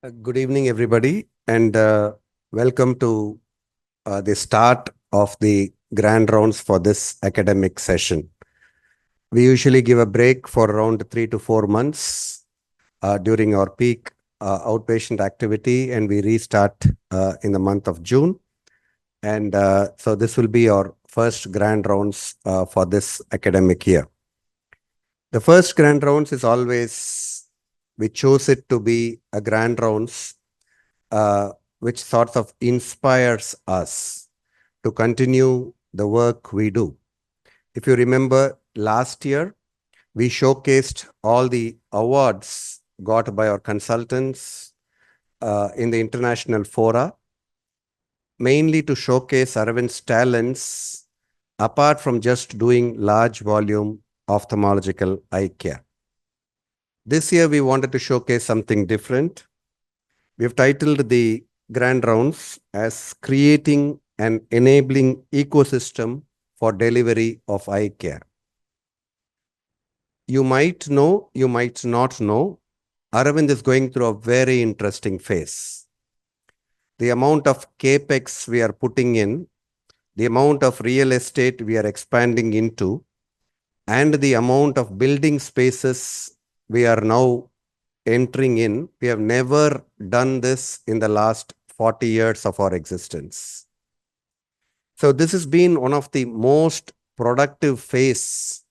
Good evening, everybody, and welcome to the start of the grand rounds for this academic session. We usually give a break for around 3 to 4 months during our peak outpatient activity, and we restart in the month of June. And so this will be our first grand rounds for this academic year. The first grand rounds is always, we chose it to be a grand rounds which sort of inspires us to continue the work we do. If you remember, last year, we showcased all the awards got by our consultants in the international fora, mainly to showcase Arvind's talents apart from just doing large volume ophthalmological eye care. This year, we wanted to showcase something different. We've titled the grand rounds as creating an enabling ecosystem for delivery of eye care. You might know, you might not know, Aravind is going through a very interesting phase. The amount of capex we are putting in, the amount of real estate we are expanding into, and the amount of building spaces we are now entering in, we have never done this in the last 40 years of our existence. So this has been one of the most productive phase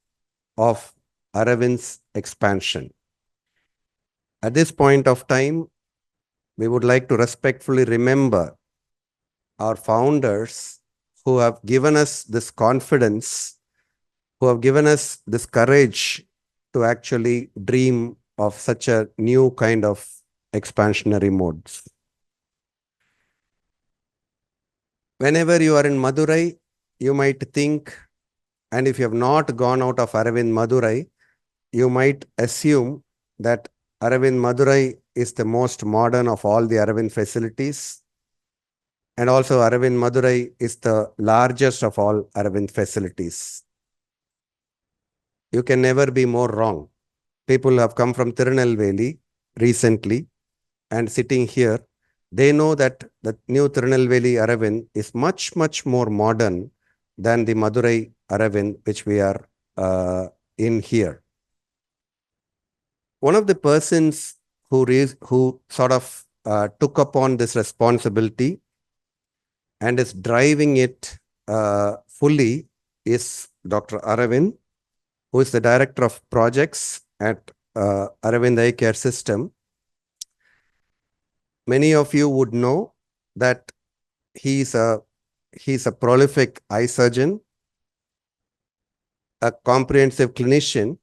of Aravind's expansion. At this point of time, we would like to respectfully remember our founders who have given us this confidence, who have given us this courage to actually dream of such a new kind of expansionary modes. Whenever you are in Madurai, you might think, and if you have not gone out of Aravind Madurai, you might assume that Aravind Madurai is the most modern of all the Aravind facilities. And also Aravind Madurai is the largest of all Aravind facilities. You can never be more wrong. People have come from Tirunelveli recently and sitting here, they know that the new Tirunelveli Aravind is much, much more modern than the Madurai Aravind, which we are in here. One of the persons who sort of took upon this responsibility and is driving it fully is Dr. Aravind, who is the Director of Projects at Aravind Eye Care System. Many of you would know that he's a prolific eye surgeon, a comprehensive clinician,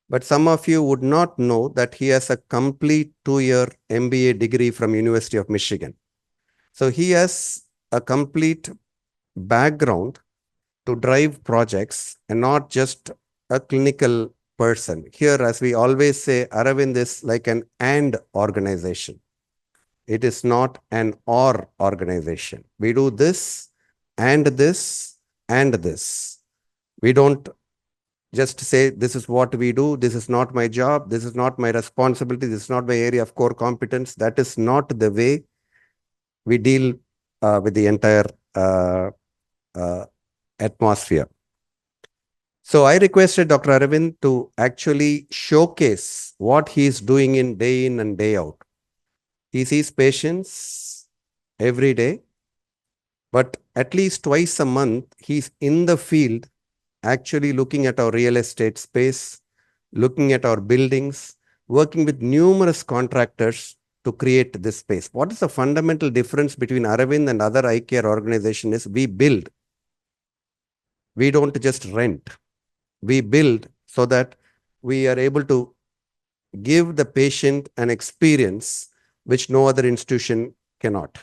but some of you would not know that he has a complete 2-year MBA degree from University of Michigan. So he has a complete background to drive projects and not just a clinical person. Here, as we always say, Aravind is like an and organization. It is not an or organization. We do this and this and this. We don't just say, this is what we do. This is not my job. This is not my responsibility. This is not my area of core competence. That is not the way we deal with the entire atmosphere. So I requested Dr. Aravind to actually showcase what he is doing in and day out. He sees patients every day, but at least twice a month, he's in the field actually looking at our real estate space, looking at our buildings, working with numerous contractors to create this space. What is the fundamental difference between Aravind and other eye care organizations is we build. We don't just rent. We build so that we are able to give the patient an experience which no other institution cannot.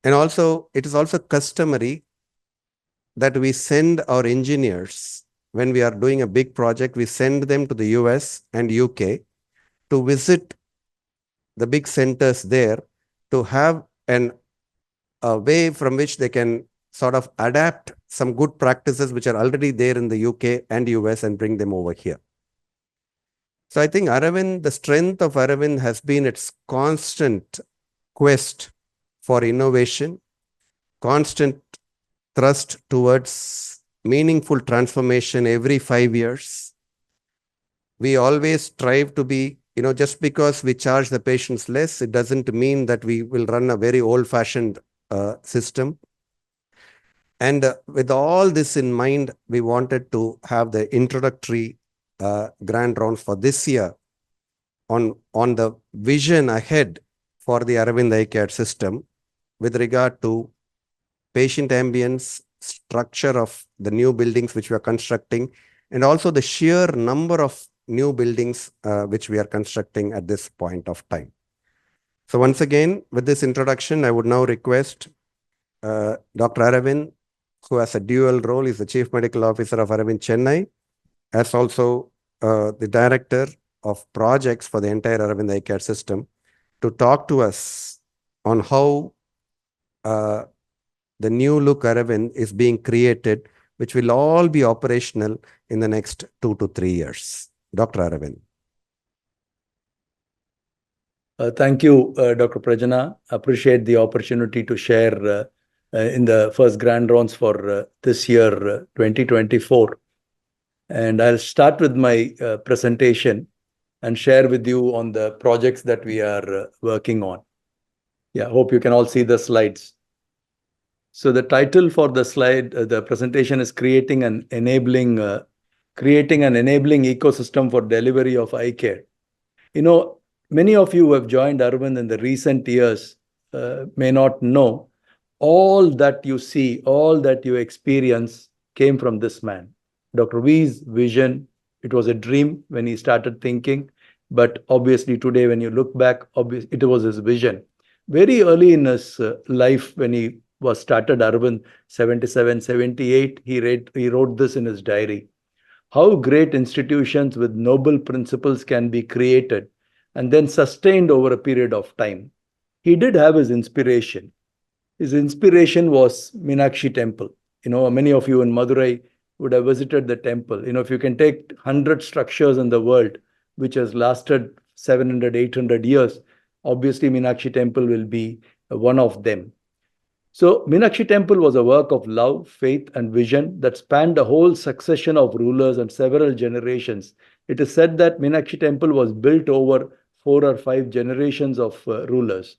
And also, it is also customary that we send our engineers, when we are doing a big project, we send them to the US and UK to visit the big centers there to have a way from which they can sort of adapt some good practices which are already there in the UK and US and bring them over here. So I think Aravind, the strength of Aravind has been its constant quest for innovation, constant thrust towards meaningful transformation every 5 years. We always strive to be, just because we charge the patients less, it doesn't mean that we will run a very old-fashioned system. And with all this in mind, we wanted to have the introductory grand rounds for this year on the vision ahead for the Aravind Eye Care system with regard to patient ambience, structure of the new buildings which we are constructing, and also the sheer number of new buildings which we are constructing at this point of time. So once again, with this introduction, I would now request Dr. Aravind, who has a dual role, is the Chief Medical Officer of Aravind Chennai, as also the Director of Projects for the entire Aravind Eye Care system, to talk to us on how the new look Aravind is being created, which will all be operational in the next 2 to 3 years. Dr. Aravind. Thank you, Dr. Prajana. Appreciate the opportunity to share in the first grand rounds for this year, 2024. And I'll start with my presentation and share with you on the projects that we are working on. Yeah, hope you can all see the slides. So the title for the slide, the presentation is creating an enabling ecosystem for delivery of eye care. Many of you who have joined Aravind in the recent years may not know all that you see, all that you experience came from this man. Dr. V's vision, it was a dream when he started thinking, but obviously today when you look back, it was his vision. Very early in his life, when he was started Aravind, 77, 78, he wrote this in his diary. How great institutions with noble principles can be created and then sustained over a period of time. He did have his inspiration. His inspiration was Meenakshi Temple. Many of you in Madurai would have visited the temple. If you can take 100 structures in the world, which has lasted 700, 800 years, obviously Meenakshi Temple will be one of them. So Meenakshi Temple was a work of love, faith, and vision that spanned a whole succession of rulers and several generations. It is said that Meenakshi Temple was built over 4 or 5 generations of rulers,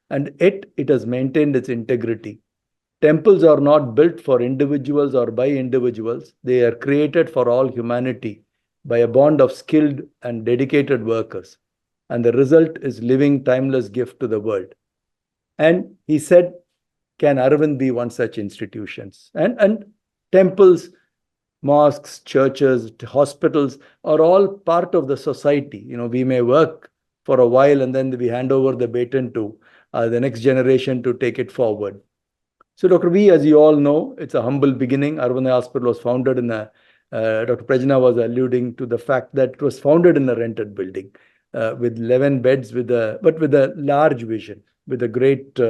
and yet it has maintained its integrity. Temples are not built for individuals or by individuals. They are created for all humanity by a bond of skilled and dedicated workers. And the result is living, timeless gift to the world. And he said, can Aravind be one such institutions? And temples, mosques, churches, hospitals are all part of the society. We may work for a while and then we hand over the baton to the next generation to take it forward. So Dr. V, as you all know, it's a humble beginning. Aravind Eye Hospital was founded in Dr. Prajna was alluding to the fact that it was founded in a rented building with 11 beds, but with a large vision, with a great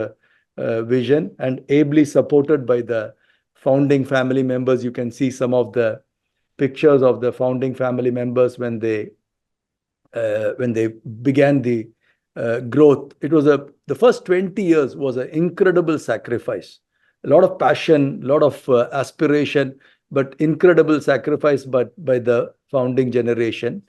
vision, and ably supported by the founding family members. You can see some of the pictures of the founding family members when they began the growth. It was the first 20 years was an incredible sacrifice, a lot of passion, a lot of aspiration, but incredible sacrifice by the founding generation.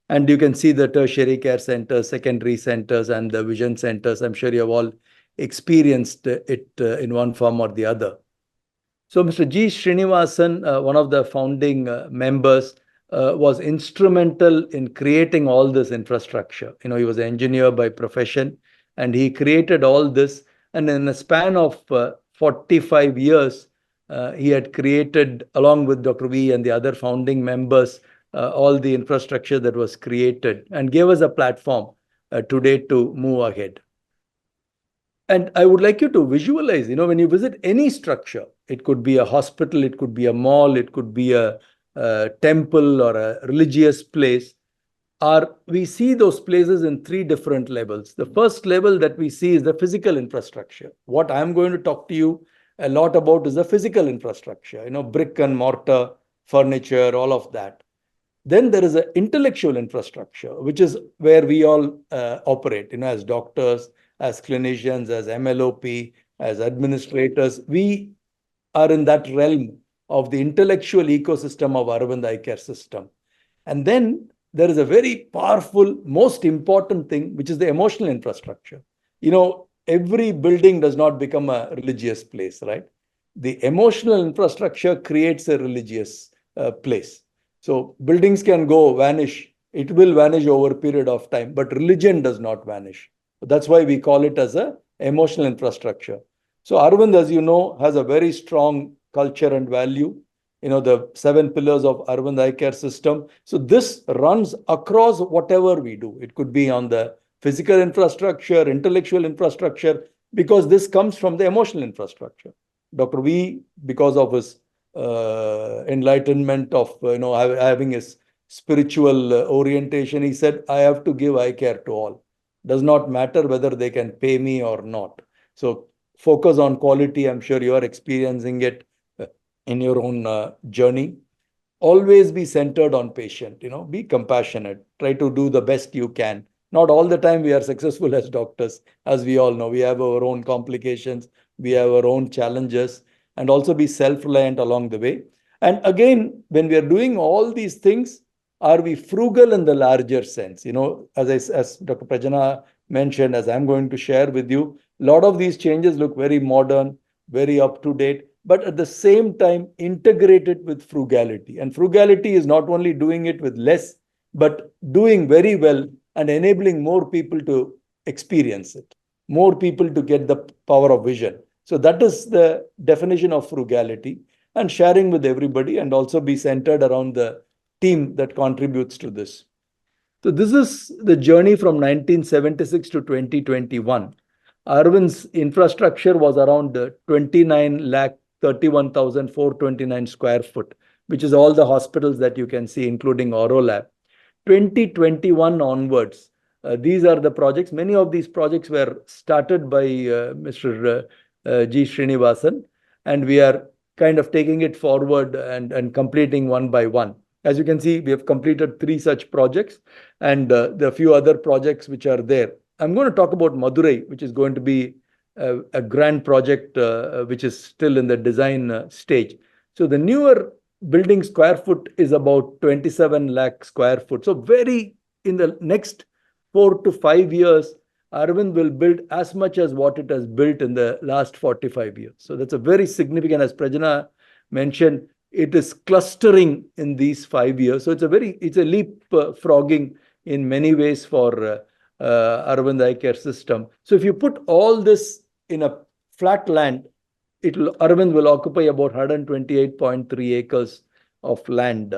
And you can see the tertiary care centers, secondary centers, and the vision centers. I'm sure you have all experienced it in one form or the other. So Mr. G. Srinivasan, one of the founding members, was instrumental in creating all this infrastructure. He was an engineer by profession, and he created all this. And in a span of 45 years, he had created, along with Dr. V and the other founding members, all the infrastructure that was created and gave us a platform today to move ahead. And I would like you to visualize, when you visit any structure, it could be a hospital, it could be a mall, it could be a temple or a religious place, we see those places in 3 different levels. The first level that we see is the physical infrastructure. What I'm going to talk to you a lot about is the physical infrastructure, brick and mortar, furniture, all of that. Then there is an intellectual infrastructure, which is where we all operate, as doctors, as clinicians, as MLOP, as administrators. We are in that realm of the intellectual ecosystem of Aravind Eye Care system. And then there is a very powerful, most important thing, which is the emotional infrastructure. Every building does not become a religious place, right? The emotional infrastructure creates a religious place. So buildings can go vanish. It will vanish over a period of time, but religion does not vanish. That's why we call it as a emotional infrastructure. So Aravind, as you know, has a very strong culture and value. The 7 pillars of Aravind Eye Care system. So this runs across whatever we do. It could be on the physical infrastructure, intellectual infrastructure, because this comes from the emotional infrastructure. Dr. V, because of his enlightenment of having his spiritual orientation, he said, I have to give eye care to all. Does not matter whether they can pay me or not. So focus on quality. I'm sure you are experiencing it in your own journey. Always be centered on patient, be compassionate, try to do the best you can. Not all the time we are successful as doctors. As we all know, we have our own complications, we have our own challenges, and also be self-reliant along the way. And again, when we are doing all these things, are we frugal in the larger sense? As Dr. Prajana mentioned, as I'm going to share with you, a lot of these changes look very modern, very up to date, but at the same time integrate it with frugality. And frugality is not only doing it with less, but doing very well and enabling more people to experience it, more people to get the power of vision. So that is the definition of frugality, and sharing with everybody, and also be centered around the team that contributes to this. So this is the journey from 1976 to 2021. Arvind's infrastructure was around 29 lakh 31,429 square foot, which is all the hospitals that you can see, including Orolab. 2021 onwards, these are the projects. Many of these projects were started by Mr. G. Srinivasan, and we are kind of taking it forward and completing one by one. As you can see, we have completed 3 such projects, and there are a few other projects which are there. I'm going to talk about Madurai, which is going to be a grand project which is still in the design stage. So the newer building square foot is about 27 lakh square foot. So in the next 4 to 5 years, Aravind will build as much as what it has built in the last 45 years. So that's a very significant, as Prajana mentioned, it is clustering in these 5 years. So it's a leapfrogging in many ways for Aravind Eye Care system. So if you put all this in a flat land, Aravind will occupy about 128.3 acres of land.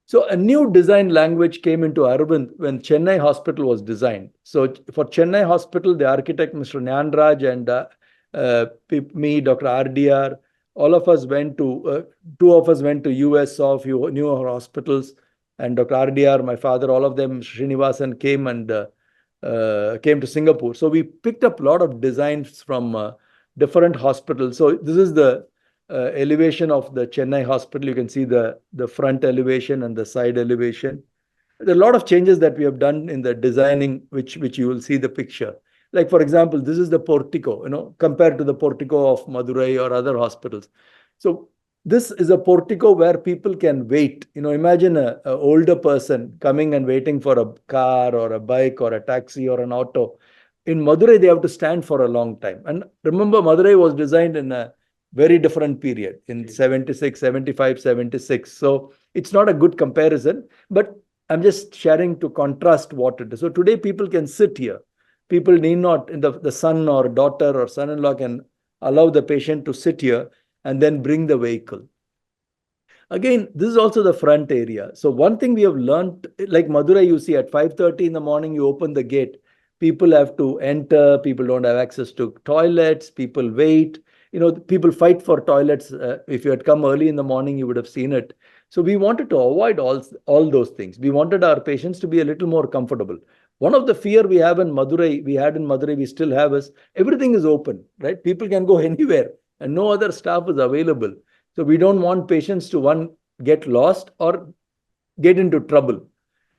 So a new design language came into Aravind when Chennai Hospital was designed. So for Chennai Hospital, the architect, Mr. Nyanraj, and me, Dr. RDR, all of us went to, 2 of us went to US, saw a few newer hospitals, and Dr. RDR, my father, all of them, Srinivasan, came to Singapore. So we picked up a lot of designs from different hospitals. So this is the elevation of the Chennai hospital. You can see the front elevation and the side elevation. There are a lot of changes that we have done in the designing, which you will see the picture. Like, for example, this is the portico, compared to the portico of Madurai or other hospitals. So this is a portico where people can wait. Imagine an older person coming and waiting for a car or a bike or a taxi or an auto. In Madurai, they have to stand for a long time. And remember, Madurai was designed in a very different period, in 76, 75, 76. So it's not a good comparison, but I'm just sharing to contrast what it is. So today, people can sit here. People need not, the son or daughter or son-in-law can allow the patient to sit here and then bring the vehicle. Again, this is also the front area. So one thing we have learned, like Madurai, you see at 5:30 in the morning, you open the gate. People have to enter. People don't have access to toilets. People wait. People fight for toilets. If you had come early in the morning, you would have seen it. So we wanted to avoid all those things. We wanted our patients to be a little more comfortable. One of the fear we had in Madurai, we still have, is everything is open, right? People can go anywhere and no other staff is available. So we don't want patients to, one, get lost, or get into trouble.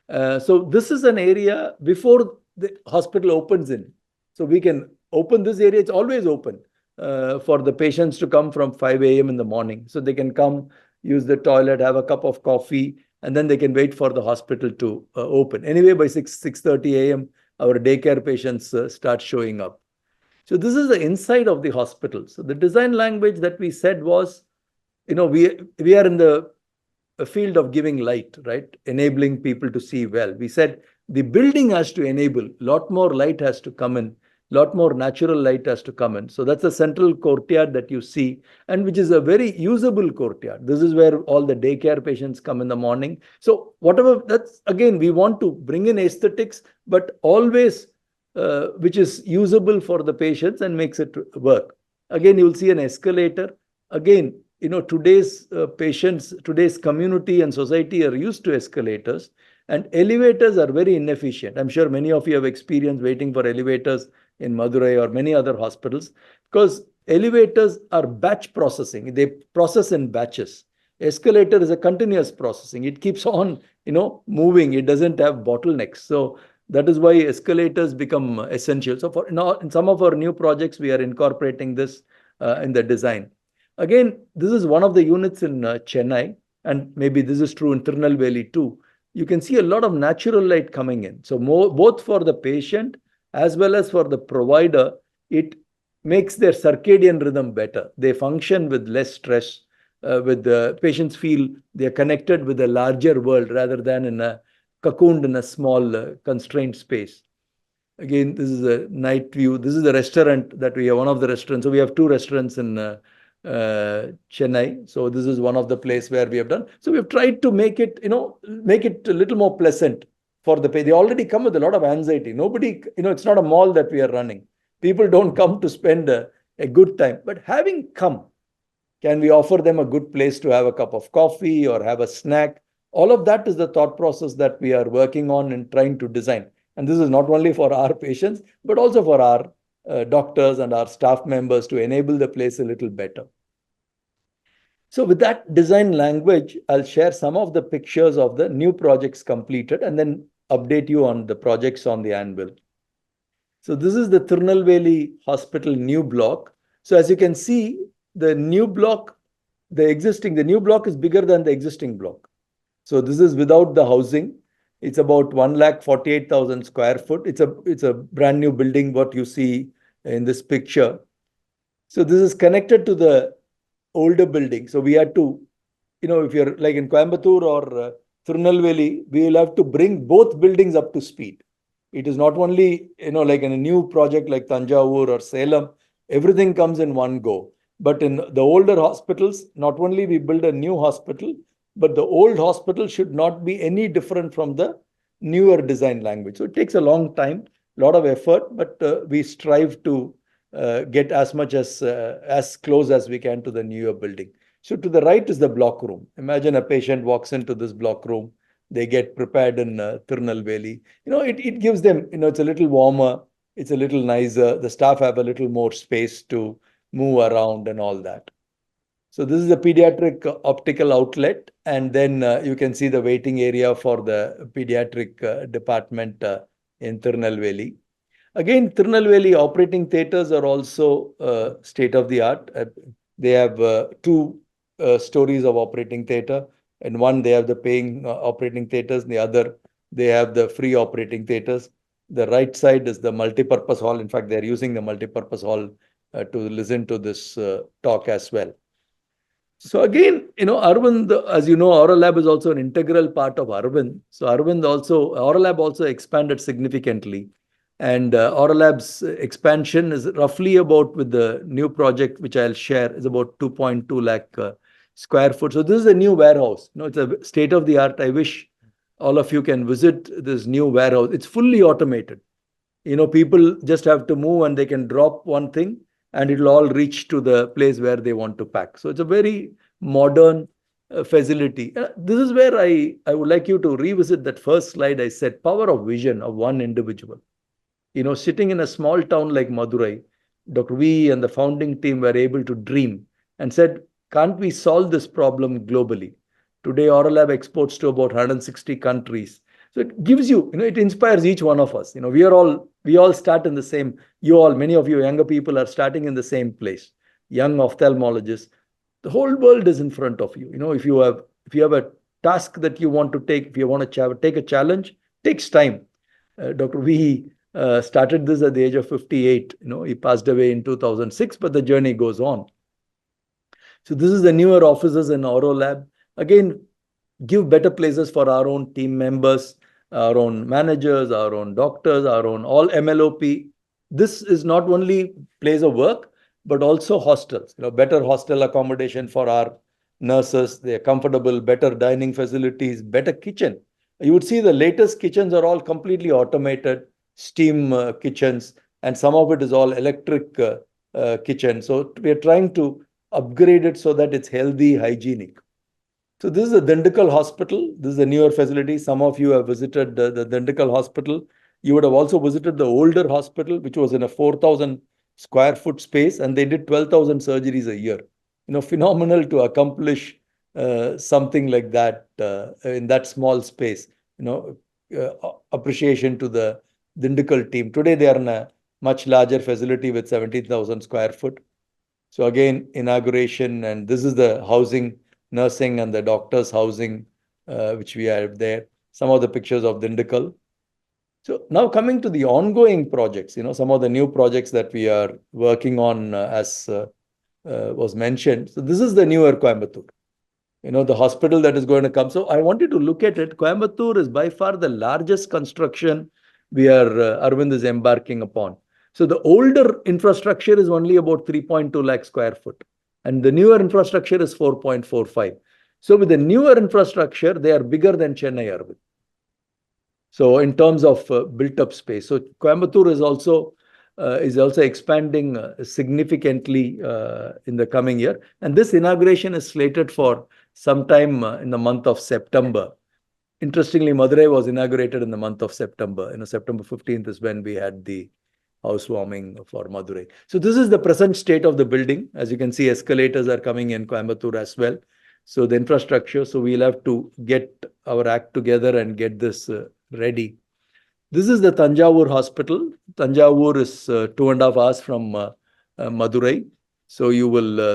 So this is an area before the hospital opens in. So we can open this area. It's always open for the patients to come from 5 a.m. in the morning. So they can come, use the toilet, have a cup of coffee, and then they can wait for the hospital to open. Anyway, by 6:30 a.m., our daycare patients start showing up. So this is the inside of the hospital. So the design language that we said was, we are in the field of giving light, right? Enabling people to see well. We said the building has to enable, a lot more light has to come in, lot more natural light has to come in. So that's a central courtyard that you see, and which is a very usable courtyard. This is where all the daycare patients come in the morning. So whatever, that's again, we want to bring in aesthetics, but always which is usable for the patients and makes it work. Again, you will see an escalator. Again, today's patients, today's community and society are used to escalators, and elevators are very inefficient. I'm sure many of you have experienced waiting for elevators in Madurai or many other hospitals, because elevators are batch processing. They process in batches. Escalator is a continuous processing. It keeps on, moving. It doesn't have bottlenecks. So that is why escalators become essential. So in some of our new projects, we are incorporating this in the design. Again, this is one of the units in Chennai, and maybe this is true in Tirunelveli too. You can see a lot of natural light coming in. So both for the patient as well as for the provider, it makes their circadian rhythm better. They function with less stress. With the patients feel they are connected with a larger world rather than cocooned in a small constrained space. Again, this is a night view. This is the restaurant that we have, one of the restaurants. So we have two restaurants in Chennai. So this is one of the place where we have done. So we've tried to make it, make it a little more pleasant for the patient. They already come with a lot of anxiety. Nobody, it's not a mall that we are running. People don't come to spend a good time. But having come, can we offer them a good place to have a cup of coffee or have a snack? All of that is the thought process that we are working on and trying to design. And this is not only for our patients, but also for our doctors and our staff members to enable the place a little better. So with that design language, I'll share some of the pictures of the new projects completed and then update you on the projects on the anvil. So this is the Tirunelveli Hospital new block. So as you can see, the new block, the new block is bigger than the existing block. So this is without the housing. It's about 148,000 square foot. It's a brand new building, what you see in this picture. So this is connected to the older building. So we had to, if you're like in Coimbatore or Tirunelveli, we will have to bring both buildings up to speed. It is not only, like in a new project like Tanjavur or Salem, everything comes in one go. But in the older hospitals, not only we build a new hospital, but the old hospital should not be any different from the newer design language. So it takes a long time, a lot of effort, but we strive to get as much as close as we can to the newer building. So to the right is the block room. Imagine a patient walks into this block room. They get prepared in Tirunelveli. It gives them, it's a little warmer. It's a little nicer. The staff have a little more space to move around and all that. So this is the pediatric optical outlet. And then you can see the waiting area for the pediatric department in Tirunelveli. Again, Tirunelveli operating theatres are also state of the art. They have two stories of operating theatre. And one, they have the paying operating theatres. The other, they have the free operating theatres. The right side is the multipurpose hall. In fact, they're using the multipurpose hall to listen to this talk as well. So again, Aravind, as you know, Aurolab is also an integral part of Aravind. So Aurolab also expanded significantly. And Aurolab's expansion is roughly about, with the new project, which I'll share, is about 2.2 lakh square foot. So this is a new warehouse. It's a state of the art. I wish all of you can visit this new warehouse. It's fully automated. People just have to move and they can drop one thing and it'll all reach to the place where they want to pack. So it's a very modern facility. This is where I would like you to revisit that first slide. I said power of vision of one individual. Sitting in a small town like Madurai, Dr. V and the founding team were able to dream and said, can't we solve this problem globally? Today, Aurolab exports to about 160 countries. So it gives you, it inspires each one of us. We all start in the same, many of you younger people are starting in the same place, young ophthalmologists. The whole world is in front of you. If you have a task that you want to take, if you want to take a challenge, takes time. Dr. V started this at the age of 58. He passed away in 2006, but the journey goes on. So this is the newer offices in Aurolab. Again, give better places for our own team members, our own managers, our own doctors, our own all MLOP. This is not only place of work, but also hostels. Better hostel accommodation for our nurses. They are comfortable, better dining facilities, better kitchen. You would see the latest kitchens are all completely automated, steam kitchens, and some of it is all electric kitchen. So we are trying to upgrade it so that it's healthy, hygienic. So this is the Dindikal Hospital. This is a newer facility. Some of you have visited the Dindikal Hospital. You would have also visited the older hospital, which was in a 4,000 square foot space, and they did 12,000 surgeries a year. Phenomenal to accomplish something like that in that small space. Appreciation to the Dindikal team. Today, they are in a much larger facility with 17,000 square foot. So again, inauguration, and this is the housing, nursing and the doctor's housing, which we have there. Some of the pictures of Dindikal. So now coming to the ongoing projects, some of the new projects that we are working on as was mentioned. So this is the newer Coimbatore. The hospital that is going to come. So I wanted to look at it. Coimbatore is by far the largest construction Aravind is embarking upon. So the older infrastructure is only about 3.2 lakh square foot. And the newer infrastructure is 4.45. So with the newer infrastructure, they are bigger than Chennai, Aravind. So in terms of built up space. So Coimbatore is also expanding significantly in the coming year. And this inauguration is slated for sometime in the month of September. Interestingly, Madurai was inaugurated in the month of September. September 15th is when we had the housewarming for Madurai. So this is the present state of the building. As you can see, escalators are coming in Coimbatore as well. So the infrastructure, so we'll have to get our act together and get this ready. This is the Tanjavur hospital. Tanjavur is 2.5 hours from Madurai. So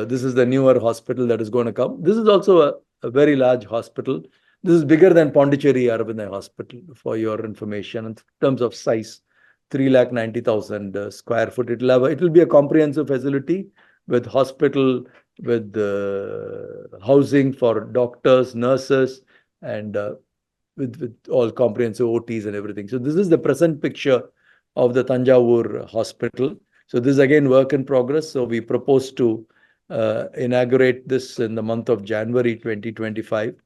this is the newer hospital that is going to come. This is also a very large hospital. This is bigger than Pondicherry Aravind Hospital, for your information, in terms of size. 390,000 square foot. It will be a comprehensive facility with hospital, with housing for doctors, nurses, and with all comprehensive OTs and everything. So this is the present picture of the Tanjavur hospital. So this is again work in progress. So we propose to inaugurate this in the month of January 2025.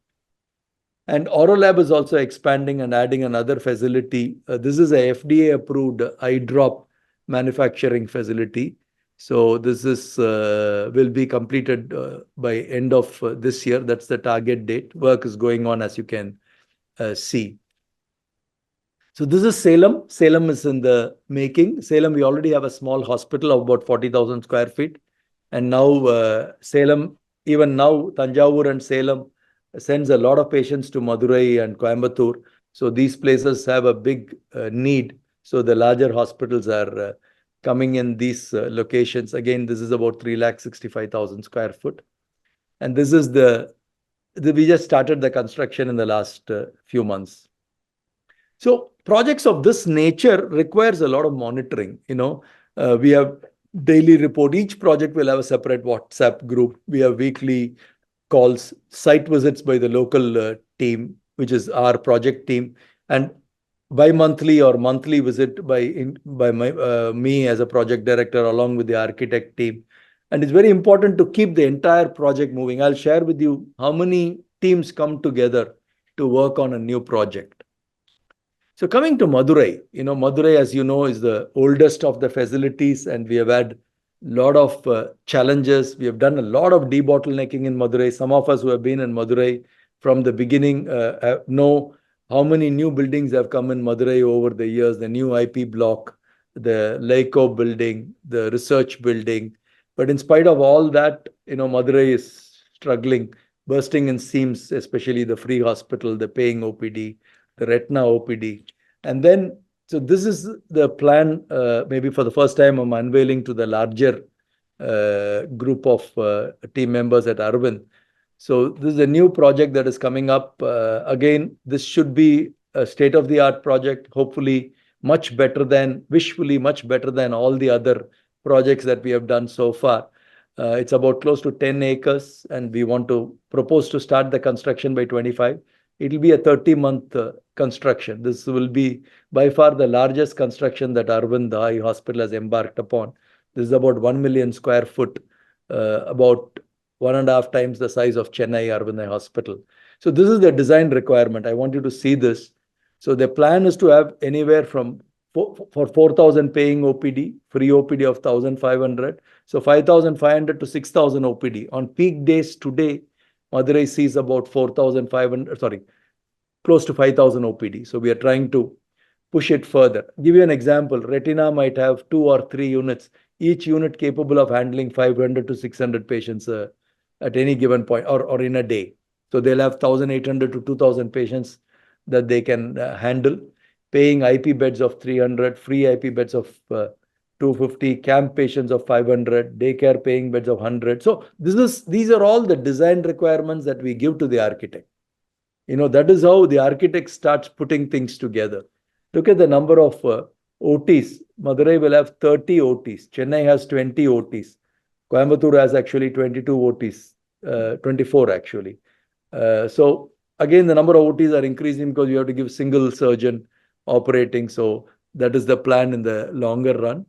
And Aurolab is also expanding and adding another facility. This is a FDA-approved eye drop manufacturing facility. So this will be completed by end of this year. That's the target date. Work is going on, as you can see. So this is Salem. Salem is in the making. Salem, we already have a small hospital of about 40,000 square feet. And now Salem, even now, Tanjavur and Salem sends a lot of patients to Madurai and Coimbatore. So these places have a big need. So the larger hospitals are coming in these locations. Again, this is about 365,000 square foot. And this is we just started the construction in the last few months. So projects of this nature requires a lot of monitoring. We have daily report. Each project will have a separate WhatsApp group. We have weekly calls, site visits by the local team, which is our project team, and bi-monthly or monthly visit by me as a project director along with the architect team. And it's very important to keep the entire project moving. I'll share with you how many teams come together to work on a new project. So coming to Madurai, Madurai, as you know, is the oldest of the facilities, and we have had lot of challenges. We have done a lot of debottlenecking in Madurai. Some of us who have been in Madurai from the beginning know how many new buildings have come in Madurai over the years. The new IP block, the Leico building, the research building. But in spite of all that, Madurai is struggling bursting in seams, especially the free hospital, the paying OPD, the retina OPD. And then, so this is the plan. Maybe for the first time, I'm unveiling to the larger group of team members at Aravind. So this is a new project that is coming up. Again, this should be a state-of-the-art project, hopefully wishfully much better than all the other projects that we have done so far. It's about close to 10 acres, and we want to propose to start the construction by 25. It will be a 30-month construction. This will be by far the largest construction that Aravind Eye Hospital has embarked upon. This is about 1 million square foot, about 1.5 times the size of Chennai Aravind Eye Hospital. So this is the design requirement. I want you to see this. So the plan is to have anywhere from for 4,000 paying OPD, free OPD of 1,500. So 5,500 to 6,000 OPD. On peak days today, Madurai sees about 4,500, sorry, close to 5,000 OPD. So we are trying to push it further. Give you an example. Retina might have 2 or 3 units, each unit capable of handling 500 to 600 patients at any given point or in a day. So they'll have 1,800 to 2,000 patients that they can handle, paying IP beds of 300, free IP beds of 250, camp patients of 500, daycare paying beds of 100. So these are all the design requirements that we give to the architect. That is how the architect starts putting things together. Look at the number of OTs. Madurai will have 30 OTs. Chennai has 20 OTs. Coimbatore has actually 22 OTs, 24 actually. So again, the number of OTs are increasing because you have to give single surgeon operating. So that is the plan in the longer run.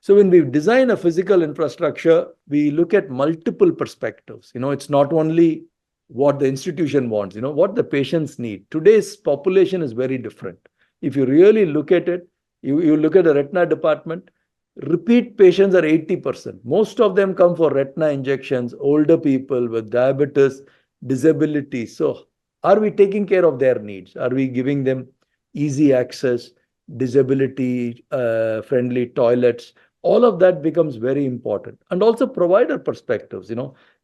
So when we design a physical infrastructure, we look at multiple perspectives. It's not only what the institution wants, what the patients need. Today's population is very different. If you really look at it, you look at the retina department, repeat patients are 80%. Most of them come for retina injections, older people with diabetes, disability. So are we taking care of their needs? Are we giving them easy access, disability friendly toilets? All of that becomes very important. And also provider perspectives.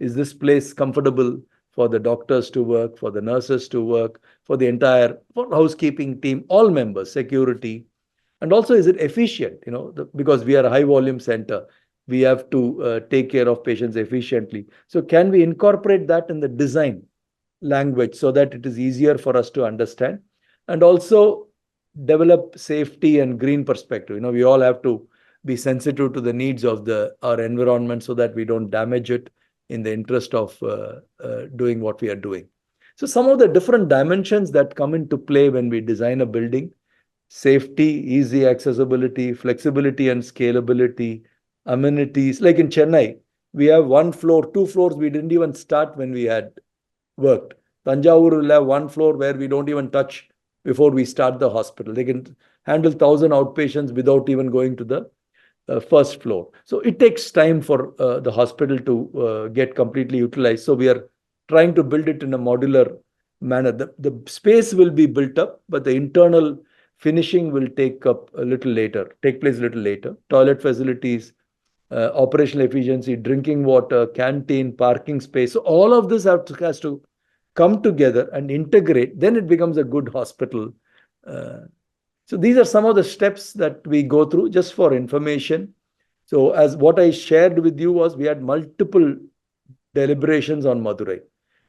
Is this place comfortable for the doctors to work, for the nurses to work, for the entire housekeeping team, all members, security? And also, is it efficient? Because we are a high volume center, we have to take care of patients efficiently. So can we incorporate that in the design language so that it is easier for us to understand? And also develop safety and green perspective. We all have to be sensitive to the needs of our environment so that we don't damage it in the interest of doing what we are doing. So some of the different dimensions that come into play when we design a building: safety, easy accessibility, flexibility and scalability, amenities. Like in Chennai, we have 1 floor, 2 floors we didn't even start when we had worked. Tanjavur will have 1 floor where we don't even touch before we start the hospital. They can handle 1,000 outpatients without even going to the first floor. So it takes time for the hospital to get completely utilized. So we are trying to build it in a modular manner. The space will be built up, but the internal finishing will take place a little later. Toilet facilities, operational efficiency, drinking water, canteen, parking space. So all of this has to come together and integrate. Then it becomes a good hospital. So these are some of the steps that we go through just for information. So as what I shared with you was, we had multiple deliberations on Madurai.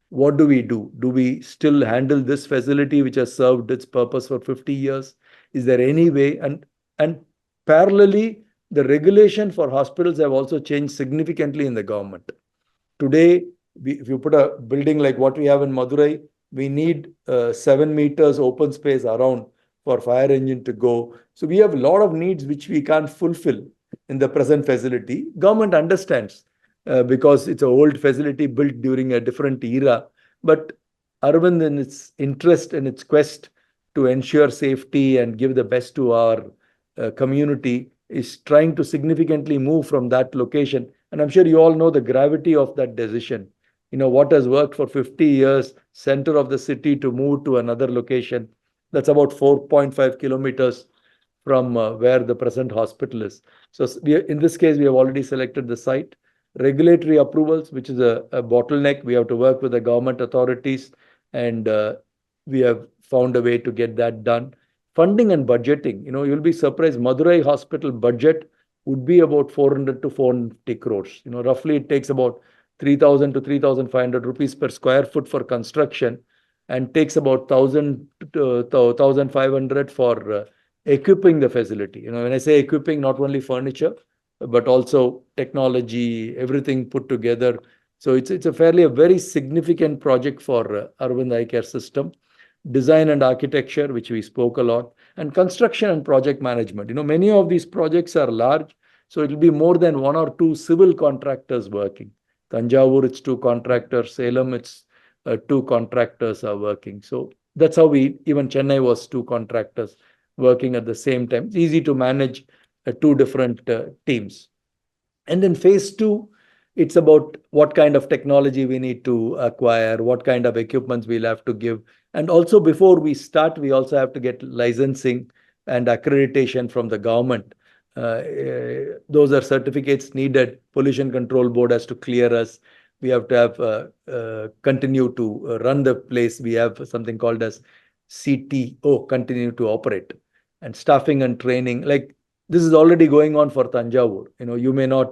What do we do? Do we still handle this facility which has served its purpose for 50 years? Is there any way? And parallelly, the regulation for hospitals have also changed significantly in the government. Today, if you put a building like what we have in Madurai, we need 7 meters open space around for fire engine to go. So we have a lot of needs which we can't fulfill in the present facility. Government understands because it's an old facility built during a different era. But Aravind, in its interest and its quest to ensure safety and give the best to our community, is trying to significantly move from that location. And I'm sure you all know the gravity of that decision. What has worked for 50 years, center of the city, to move to another location. That's about 4.5 kilometers from where the present hospital is. So in this case, we have already selected the site. regulatory approvals, which is a bottleneck. We have to work with the government authorities, and we have found a way to get that done. Funding and budgeting, you'll be surprised. Madurai hospital budget would be about 400 to 450 crores. Roughly it takes about 3,000 to 3,500 rupees per square foot for construction, and takes about 1,000 to 1,500 for equipping the facility. When I say equipping, not only furniture, but also technology, everything put together. So it's a very significant project for Aravind Eye Care System. Design and architecture, which we spoke a lot, and construction and project management. Many of these projects are large, so it will be more than one or two civil contractors working. Tanjavur, it's two contractors. Salem, it's two contractors are working. So that's how even Chennai was two contractors working at the same time. It's easy to manage two different teams. And then phase two, it's about what kind of technology we need to acquire, what kind of equipments we'll have to give. And also before we start, we also have to get licensing and accreditation from the government. Those are certificates needed. Pollution Control Board has to clear us. We have to have continue to run the place. We have something called as CTO, continue to operate, and staffing and training. Like this is already going on for Tanjavur.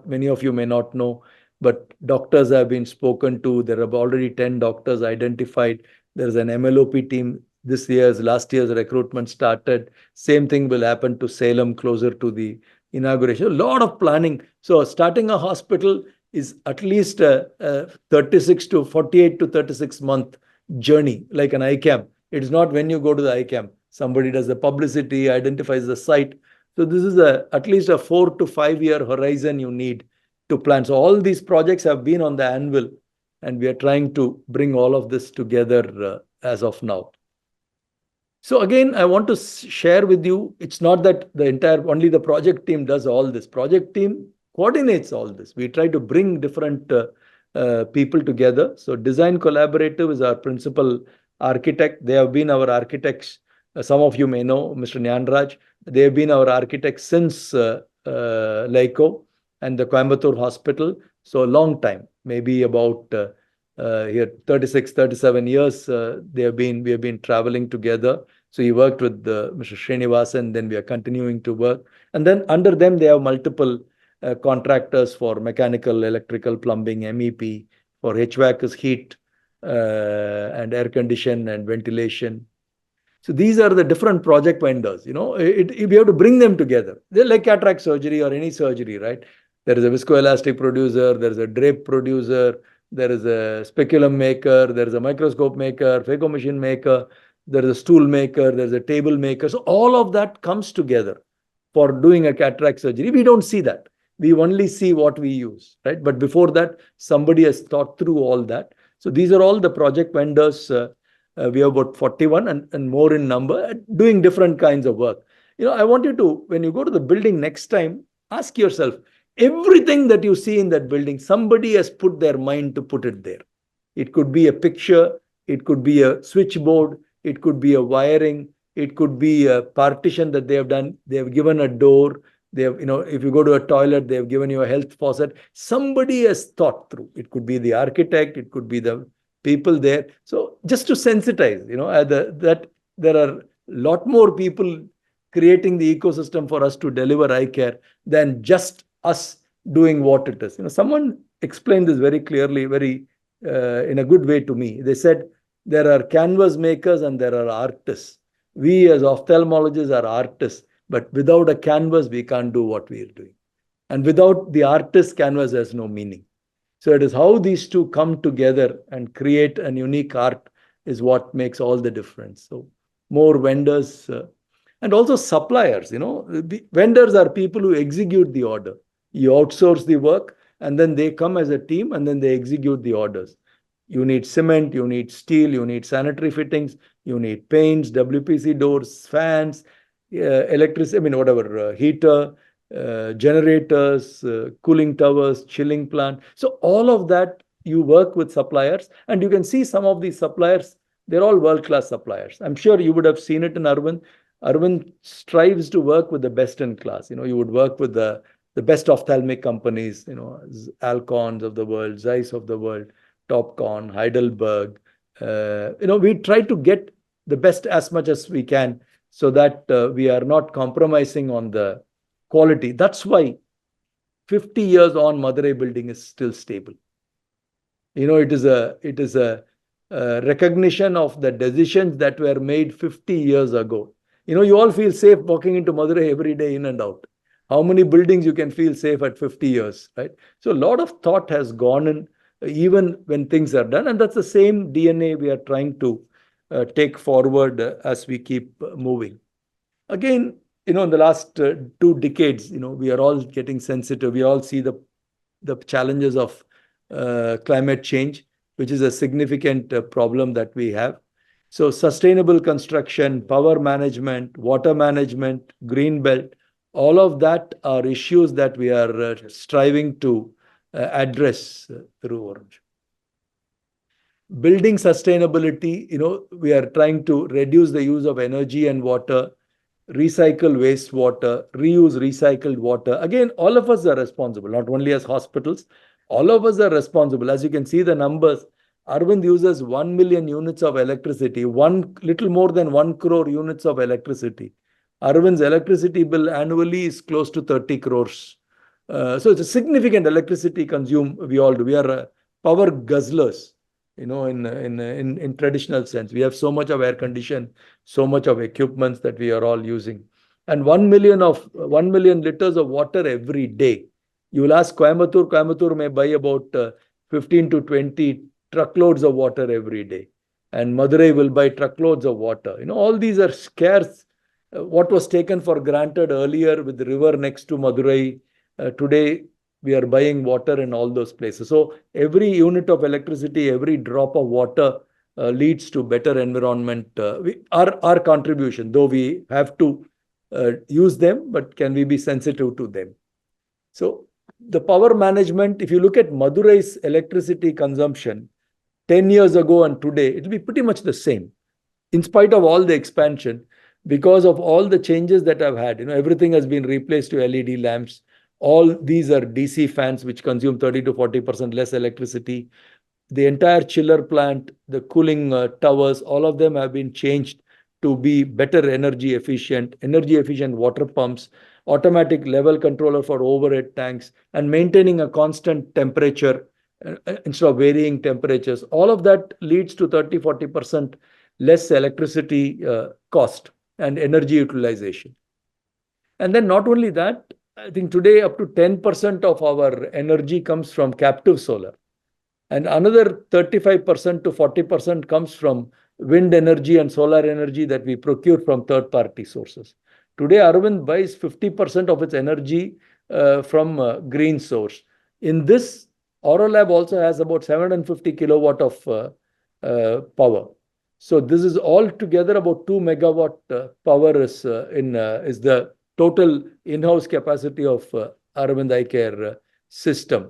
Many of you may not know, but doctors have been spoken to. There are already 10 doctors identified. There's an MLOP team. Last year's recruitment started. Same thing will happen to Salem, closer to the inauguration. A lot of planning. So starting a hospital is at least a 36 to 48 to 36 month journey, like an ICAM. It is not when you go to the ICAM. Somebody does the publicity, identifies the site. So this is at least a 4 to 5 year horizon you need to plan. So all these projects have been on the anvil, and we are trying to bring all of this together as of now. So again, I want to share with you, it's not that only the project team does all this. Project team coordinates all this. We try to bring different people together. So Design Collaborative is our principal architect. They have been our architects. Some of you may know Mr. Nyanraj. They have been our architects since LICO and the Coimbatore Hospital. So a long time, maybe about 36, 37 years, we have been traveling together. So he worked with Mr. Srinivasan, then we are continuing to work. And then under them, they have multiple contractors for mechanical, electrical, plumbing, MEP. For HVAC is heat and air condition and ventilation. So these are the different project vendors. We have to bring them together. They're like cataract surgery or any surgery, right? There is a viscoelastic producer, there is a drape producer, there is a speculum maker, there is a microscope maker, phaco machine maker, there is a stool maker, there is a table maker. So all of that comes together for doing a cataract surgery. We don't see that. We only see what we use, right? But before that, somebody has thought through all that. So these are all the project vendors. We have about 41 and more in number, doing different kinds of work. I want you to, when you go to the building next time, ask yourself, everything that you see in that building, somebody has put their mind to put it there. It could be a picture, it could be a switchboard, it could be a wiring, it could be a partition that they have done. They have given a door. They have, if you go to a toilet, they have given you a health faucet. Somebody has thought through. It could be the architect, it could be the people there. So just to sensitize, that there are a lot more people creating the ecosystem for us to deliver eye care than just us doing what it is. Someone explained this very clearly, very in a good way to me. They said there are canvas makers and there are artists. We as ophthalmologists are artists, but without a canvas, we can't do what we are doing. And without the artist, canvas has no meaning. So it is how these two come together and create an unique art is what makes all the difference. So more vendors and also suppliers. The vendors are people who execute the order. You outsource the work and then they come as a team and then they execute the orders. You need cement, you need steel, you need sanitary fittings, you need paints, WPC doors, fans, electricity, heater, generators, cooling towers, chilling plant. So all of that, you work with suppliers, and you can see some of these suppliers, they're all world-class suppliers. I'm sure you would have seen it in Aravind. Aravind strives to work with the best in class. You would work with the the best ophthalmic companies, Alcons of the world, Zeiss of the world, Topcon, Heidelberg. We try to get the best as much as we can so that we are not compromising on the quality. That's why 50 years on, Madurai building is still stable. It is a recognition of the decisions that were made 50 years ago. You all feel safe walking into Madurai every day, in and out. How many buildings you can feel safe at 50 years, right? So a lot of thought has gone in, even when things are done. And that's the same DNA we are trying to take forward as we keep moving. Again, in the last 2 decades, we are all getting sensitive. We all see the challenges of climate change, which is a significant problem that we have. So sustainable construction, power management, water management, green belt, all of that are issues that we are striving to address through Orange. Building sustainability, we are trying to reduce the use of energy and water, recycle wastewater, reuse recycled water. Again, all of us are responsible, not only as hospitals, all of us are responsible. As you can see the numbers, Aravind uses 1 million units of electricity, little more than 1 crore units of electricity. Arvind's electricity bill annually is close to 30 crores. So it's a significant electricity consume we all do. We are power guzzlers, in traditional sense. We have so much of air condition, so much of equipments that we are all using. And 1 million liters of water every day. You will ask Coimbatore may buy about 15 to 20 truckloads of water every day. And Madurai will buy truckloads of water. All these are scarce. What was taken for granted earlier with the river next to Madurai, today we are buying water in all those places. So every unit of electricity, every drop of water leads to better environment. Our contribution, though we have to use them, but can we be sensitive to them? So the power management, if you look at Madurai's electricity consumption 10 years ago and today, it will be pretty much the same. In spite of all the expansion, because of all the changes that I've had, everything has been replaced to LED lamps. All these are DC fans, which consume 30 to 40% less electricity. The entire chiller plant, the cooling towers, all of them have been changed to be better energy efficient water pumps, automatic level controller for overhead tanks, and maintaining a constant temperature instead of varying temperatures. All of that leads to 30-40% less electricity cost and energy utilization. And then not only that, I think today up to 10% of our energy comes from captive solar. And another 35% to 40% comes from wind energy and solar energy that we procure from third-party sources. Today, Aravind buys 50% of its energy from green source. In this, Aurolab also has about 750 kilowatt of power. So this is all together about 2 megawatt power is the total in-house capacity of Aravind Eye Care system.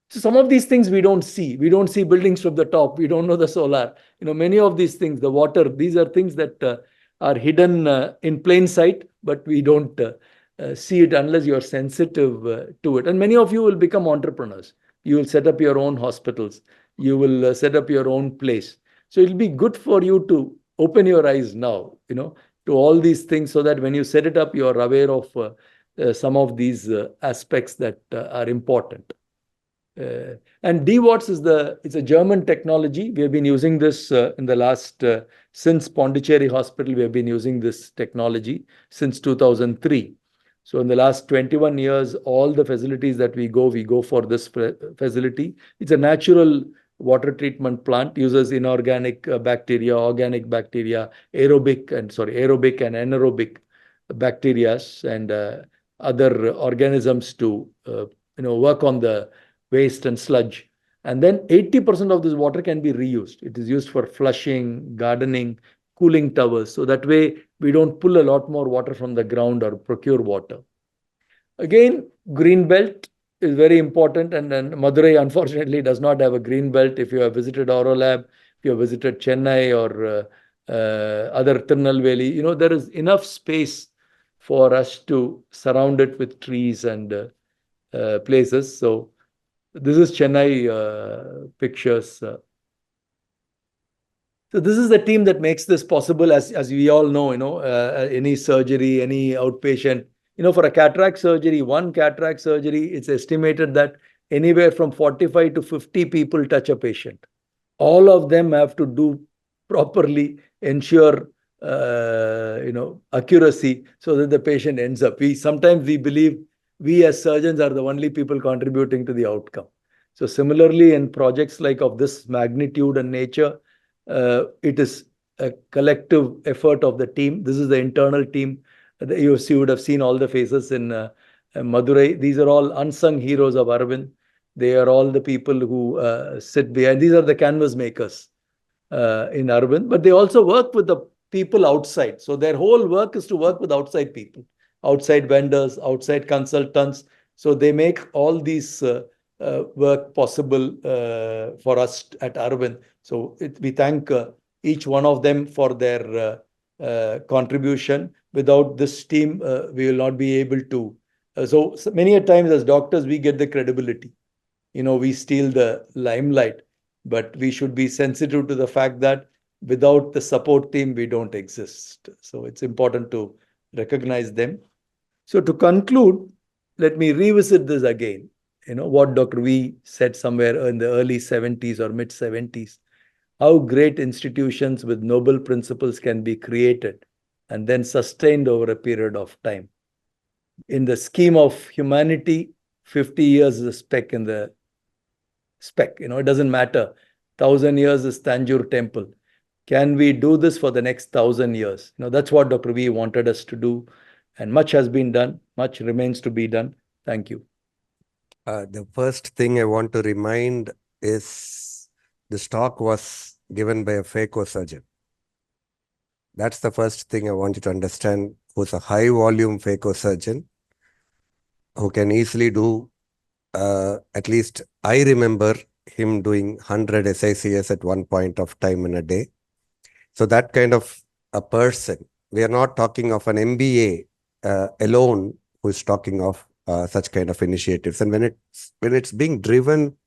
So some of these things we don't see. We don't see buildings from the top. We don't know the solar. Many of these things, the water, these are things that are hidden in plain sight, but we don't see it unless you're sensitive to it. And many of you will become entrepreneurs. You will set up your own hospitals. You will set up your own place. So it'll be good for you to open your eyes now, to all these things, so that when you set it up, you're aware of some of these aspects that are important. And DWATS it's a German technology. We have been using this in the last, since Pondicherry Hospital, we have been using this technology since 2003. So in the last 21 years, all the facilities that we go for this facility. It's a natural water treatment plant, uses inorganic bacteria, organic bacteria, aerobic and anaerobic bacteria and other organisms to work on the waste and sludge. And then 80% of this water can be reused. It is used for flushing, gardening, cooling towers. So that way we don't pull a lot more water from the ground or procure water. Again, green belt is very important. And then Madurai, unfortunately, does not have a green belt. If you have visited Aurolab, if you have visited Chennai or other Tirunelveli, there is enough space for us to surround it with trees and places. So this is Chennai pictures. So this is the team that makes this possible. As we all know, any surgery, any outpatient, for a cataract surgery, one cataract surgery, it's estimated that anywhere from 45 to 50 people touch a patient. All of them have to do properly, ensure accuracy, so that the patient ends up. We believe we as surgeons are the only people contributing to the outcome. So similarly, in projects like of this magnitude and nature, it is a collective effort of the team. This is the internal team. You would have seen all the faces in Madurai. These are all unsung heroes of Aravind. They are all the people who sit behind. These are the canvas makers in Aravind, but they also work with the people outside. So their whole work is to work with outside people, outside vendors, outside consultants. So they make all these work possible for us at Aravind. So we thank each one of them for their contribution. Without this team, we will not be able to. So many a times as doctors, we get the credibility. We steal the limelight, but we should be sensitive to the fact that without the support team, we don't exist. So it's important to recognize them. So to conclude, let me revisit this again. What Dr. V said somewhere in the early 70s or mid 70s, how great institutions with noble principles can be created and then sustained over a period of time. In the scheme of humanity, 50 years is a speck in the speck. It doesn't matter. 1,000 years is Tanjore Temple. Can we do this for the next 1,000 years? That's what Dr. V wanted us to do. And much has been done. Much remains to be done. Thank you. The first thing I want to remind is this talk was given by a phaco-surgeon. That's the first thing I want you to understand, who's a high-volume phaco-surgeon who can easily do, at least I remember him doing 100 SICS at one point of time in a day. So that kind of a person, we are not talking of an MBA alone who is talking of such kind of initiatives. And when it's being driven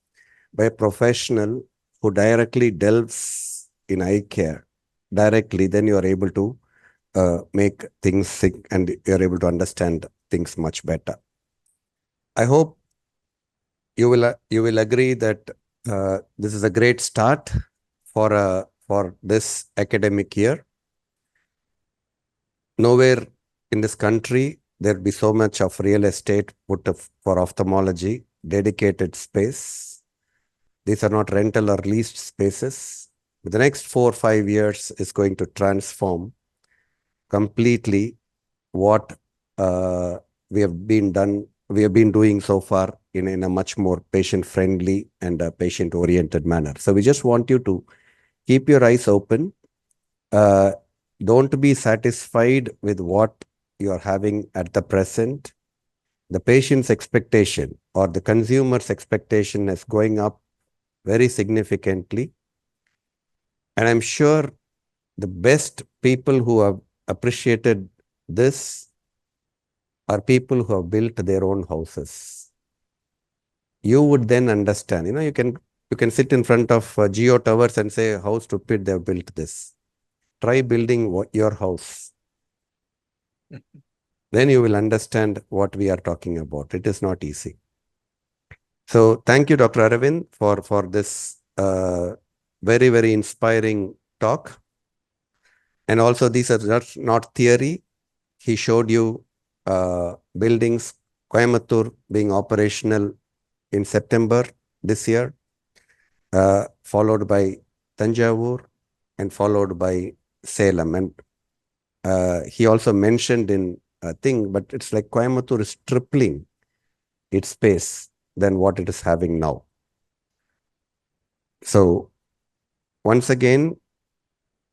by a professional who directly delves in eye care directly, then you are able to make things sync and you're able to understand things much better. I hope you will agree that this is a great start for this academic year. Nowhere in this country there'll be so much of real estate put for ophthalmology, dedicated space. These are not rental or leased spaces. The next 4 or 5 years is going to transform completely what we have been doing so far in a much more patient-friendly and patient-oriented manner. So we just want you to keep your eyes open. Don't be satisfied with what you are having at the present. The patient's expectation or the consumer's expectation is going up very significantly. And I'm sure the best people who have appreciated this are people who have built their own houses. You would then understand, you can sit in front of Geo Towers and say how stupid they have built this. Try building your house. Then you will understand what we are talking about. It is not easy. So thank you, Dr. Aravind, for this very, very inspiring talk. And also these are not theory. He showed you buildings, Coimbatore being operational in September this year, followed by Tanjavur and followed by Salem. And he also mentioned in a thing, but it's like Coimbatore is tripling its space than what it is having now. So once again,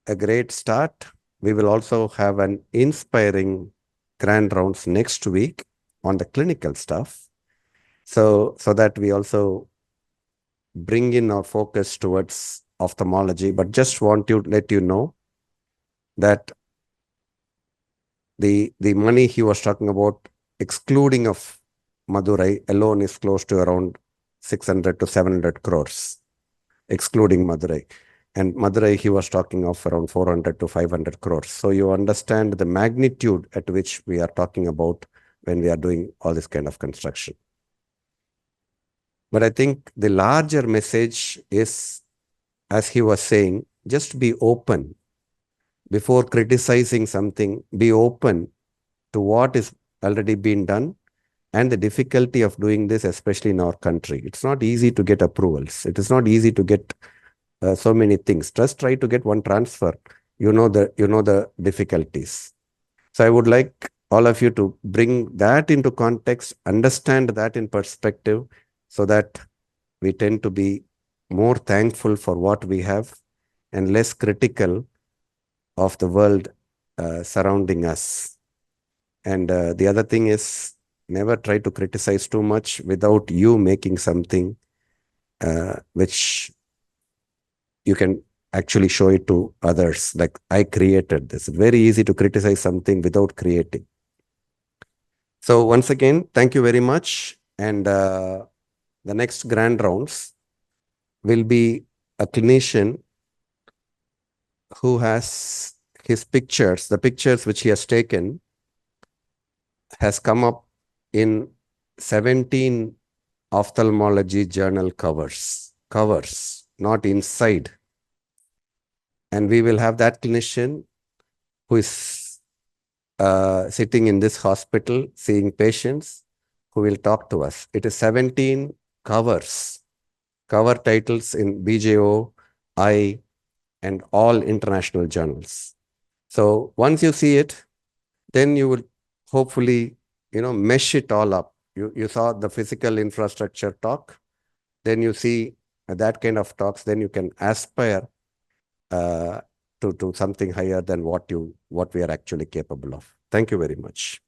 a great start. We will also have an inspiring grand rounds next week on the clinical stuff. So that we also bring in our focus towards ophthalmology, but just want to let you know that the money he was talking about, excluding of Madurai alone, is close to around 600 to 700 crores, excluding Madurai. And Madurai, he was talking of around 400 to 500 crores. So you understand the magnitude at which we are talking about when we are doing all this kind of construction. But I think the larger message is, as he was saying, just be open. Before criticizing something, be open to what is already been done and the difficulty of doing this, especially in our country. It's not easy to get approvals. It is not easy to get so many things. Just try to get one transfer. You know the difficulties. So I would like all of you to bring that into context, understand that in perspective, so that we tend to be more thankful for what we have and less critical of the world surrounding us. And the other thing is, never try to criticize too much without you making something which you can actually show it to others. Like, I created this. It's very easy to criticize something without creating. So once again, thank you very much. And the next grand rounds will be a clinician who has his pictures, the pictures which he has taken, has come up in 17 ophthalmology journal covers, not inside. And we will have that clinician who is sitting in this hospital, seeing patients, who will talk to us. It is 17 cover titles in BJO, I, and all international journals. So once you see it, then you will hopefully, mesh it all up. You saw the physical infrastructure talk, then you see that kind of talks, then you can aspire to something higher than what we are actually capable of. Thank you very much.